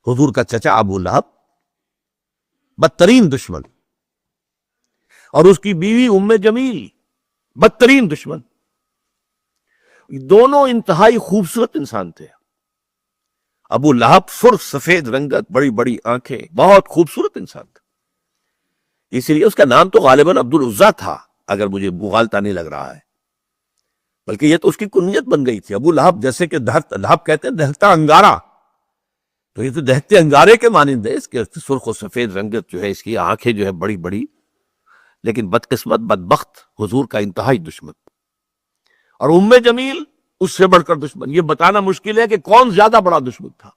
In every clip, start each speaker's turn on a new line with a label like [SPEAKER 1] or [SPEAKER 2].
[SPEAKER 1] حضور کا چچا ابو لہب بدترین دشمن، اور اس کی بیوی ام جمیل بدترین دشمن، دونوں انتہائی خوبصورت انسان تھے۔ ابو لہب سرخ سفید رنگت، بڑی بڑی آنکھیں، بہت خوبصورت انسان تھا، اسی لیے اس کا نام تو غالباً عبد العزیٰ تھا، اگر مجھے مغالطہ نہیں لگ رہا ہے، بلکہ یہ تو اس کی کنیت بن گئی تھی ابو لہب، جیسے کہ لہب کہتے ہیں دہکتا انگارہ، تو یہ تو دہتے انگارے کے مانند ہے، اس کے سرخ و سفید رنگت جو ہے، اس کی آنکھیں جو ہے بڑی بڑی، لیکن بدقسمت بدبخت حضور کا انتہائی دشمن، اور ام جمیل اس سے بڑھ کر دشمن۔ یہ بتانا مشکل ہے کہ کون زیادہ بڑا دشمن تھا۔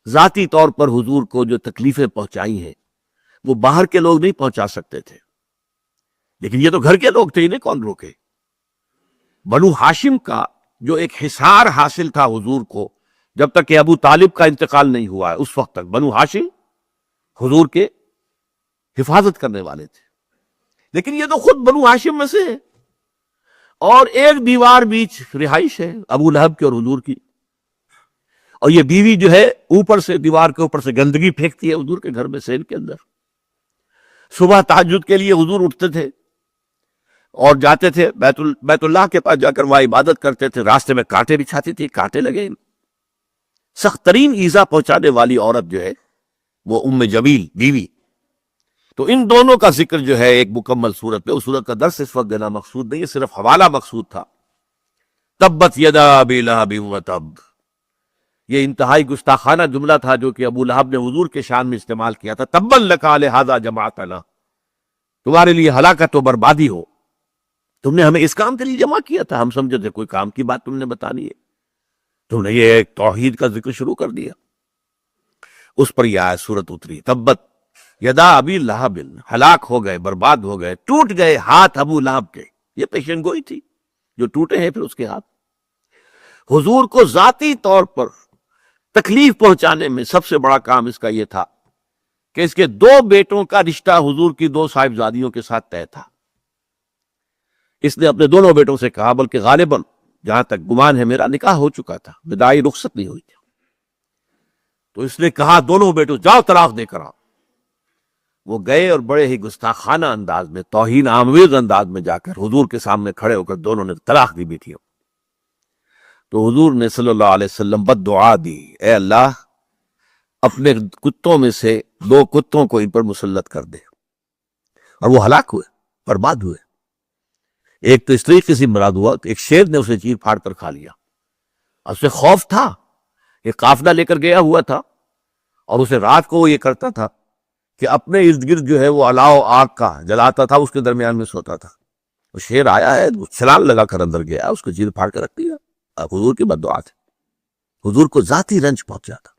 [SPEAKER 1] ذاتی طور پر حضور کو جو تکلیفیں پہنچائی ہیں وہ باہر کے لوگ نہیں پہنچا سکتے تھے، لیکن یہ تو گھر کے لوگ تھے، انہیں کون روکے؟ بنو ہاشم کا جو ایک حصار حاصل تھا حضور کو، جب تک کہ ابو طالب کا انتقال نہیں ہوا ہے، اس وقت تک بنو ہاشم حضور کے حفاظت کرنے والے تھے، لیکن یہ تو خود بنو ہاشم میں سے ہے، اور ایک دیوار بیچ رہائش ہے ابو لہب کی اور حضور کی، اور یہ بیوی جو ہے اوپر سے دیوار کے اوپر سے گندگی پھینکتی ہے حضور کے گھر میں سین کے اندر۔ صبح تہجد کے لیے حضور اٹھتے تھے اور جاتے تھے بیت اللہ کے پاس، جا کر وہاں عبادت کرتے تھے، راستے میں کانٹے بچھاتی تھی، کانٹے لگے، سخت ترین ایذا پہنچانے والی عورت جو ہے وہ ام جمیل بیوی۔ تو ان دونوں کا ذکر جو ہے ایک مکمل صورت پہ، اس صورت کا درس اس وقت دینا مقصود نہیں ہے، صرف حوالہ مقصود تھا۔ تبت یدا ابی لہب وتب، یہ انتہائی گستاخانہ جملہ تھا جو کہ ابو لہب نے حضور کے شان میں استعمال کیا تھا۔ تبا لک لہذا جمعتنا، تمہارے لیے ہلاکت و بربادی ہو، تم نے ہمیں اس کام کے لیے جمع کیا تھا، ہم سمجھے تھے کوئی کام کی بات تم نے بتانی ہے، تم نے یہ ایک توحید کا ذکر شروع کر دیا۔ اس پر یہ آیت سورت اتری، تبت یدا ابی لہب، ہلاک ہو گئے، برباد ہو گئے، ٹوٹ گئے ہاتھ ابو لہب کے۔ یہ پیشن گوئی تھی، جو ٹوٹے ہیں پھر اس کے ہاتھ۔ حضور کو ذاتی طور پر تکلیف پہنچانے میں سب سے بڑا کام اس کا یہ تھا کہ اس کے دو بیٹوں کا رشتہ حضور کی دو صاحبزادیوں کے ساتھ طے تھا۔ اس نے اپنے دونوں بیٹوں سے کہا، بلکہ غالباً جہاں تک گمان ہے میرا نکاح ہو چکا تھا، بدائی رخصت نہیں ہوئی تھی، تو اس نے کہا دونوں بیٹوں جاؤ طلاق دے کر آؤ۔ وہ گئے اور بڑے ہی گستاخانہ انداز میں، توہین آمیز انداز میں جا کر حضور کے سامنے کھڑے ہو کر دونوں نے طلاق دی بھی تھی۔ تو حضور نے صلی اللہ علیہ وسلم بد دعا دی، اے اللہ اپنے کتوں میں سے دو کتوں کو ان پر مسلط کر دے، اور وہ ہلاک ہوئے، برباد ہوئے۔ ایک تو اس طریقے سے مراد ہوا کہ ایک شیر نے اسے چیر پھاڑ کر کھا لیا، اور اسے خوف تھا، ایک قافلہ لے کر گیا ہوا تھا، اور اسے رات کو وہ یہ کرتا تھا کہ اپنے ارد گرد جو ہے وہ الاؤ آگ کا جلاتا تھا، اس کے درمیان میں سوتا تھا۔ وہ شیر آیا ہے، وہ چھلانگ لگا کر اندر گیا، اس کو چیر پھاڑ کر رکھ دیا۔ اب حضور کی بد دعا تھی، حضور کو ذاتی رنج پہنچ جاتا۔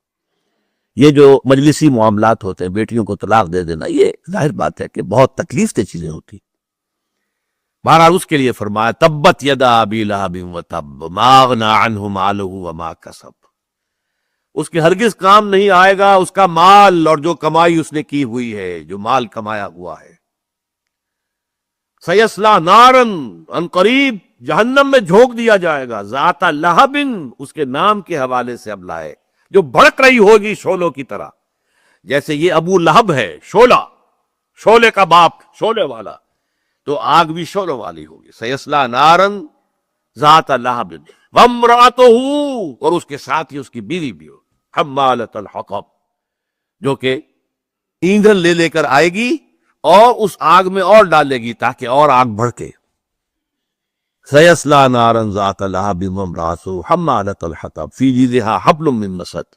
[SPEAKER 1] یہ جو مجلسی معاملات ہوتے ہیں، بیٹیوں کو طلاق دے دینا، یہ ظاہر بات ہے کہ بہت تکلیف دہ چیزیں ہوتی۔ بہرحال اس کے لیے فرمایا تبت یدا ابی لہب وتب ما اغنی عنہ مالہ وما کسب، اس کے ہرگز کام نہیں آئے گا اس کا مال اور جو کمائی اس نے کی ہوئی ہے، جو مال کمایا ہوا ہے۔ سیصلی نارا، ان قریب جہنم میں جھونک دیا جائے گا، ذات لہب، اس کے نام کے حوالے سے اب لائے، جو بھڑک رہی ہوگی شعلوں کی طرح، جیسے یہ ابو لہب ہے شعلہ، شعلے کا باپ، شعلے والا، تو آگ بھی شعلوں والی ہوگی۔ سیصلی نارا ذات لہب وامرأتہ، اور اس کے ساتھ ہی اس کی بیوی بھی ہوگی، حمالۃ الحطب، جو کہ ایندھن لے لے کر آئے گی اور اس آگ میں اور ڈالے گی تاکہ اور آگ بھڑکے۔ سیصلی نارا ذات لہب وامرأتہ حمالۃ الحطب فی جیدہا حبل من مسد،